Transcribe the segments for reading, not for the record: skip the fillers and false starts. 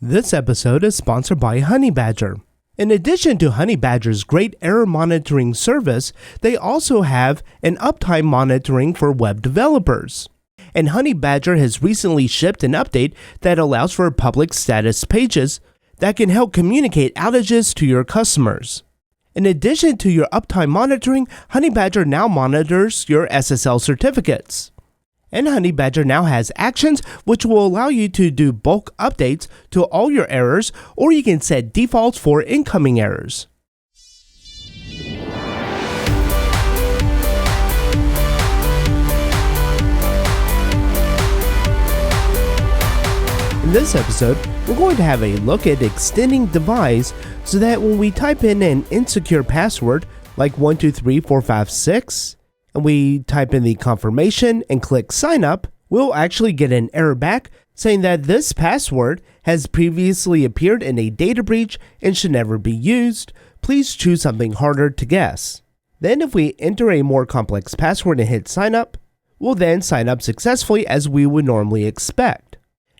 This episode is sponsored by Honeybadger. In addition to Honeybadger's great error monitoring service, they also have an uptime monitoring for web developers. And Honeybadger has recently shipped an update that allows for public status pages that can help communicate outages to your customers. In addition to your uptime monitoring, Honeybadger now monitors your SSL certificates. And Honeybadger now has actions which will allow you to do bulk updates to all your errors, or you can set defaults for incoming errors. In this episode, we're going to have a look at extending device so that when we type in an insecure password like 123456, and we type in the confirmation and click sign up, we'll actually get an error back saying that this password has previously appeared in a data breach and should never be used. Please choose something harder to guess. Then if we enter a more complex password and hit sign up, we'll then sign up successfully as we would normally expect.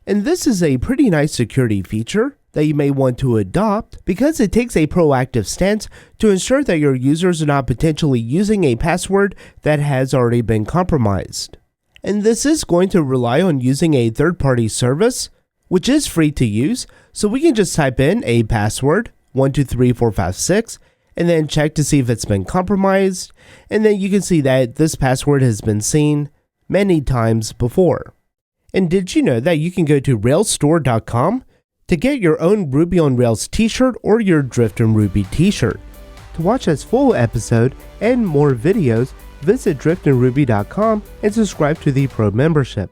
And this is a pretty nice security feature that you may want to adopt because it takes a proactive stance to ensure that your users are not potentially using a password that has already been compromised. And this is going to rely on using a third-party service, which is free to use, so we can just type in a password, 123456, and then check to see if it's been compromised, and then you can see that this password has been seen many times before. And did you know that you can go to railsstore.com to get your own Ruby on Rails t-shirt or your Drift in Ruby t-shirt? To watch this full episode and more videos, visit driftinruby.com and subscribe to the Pro membership.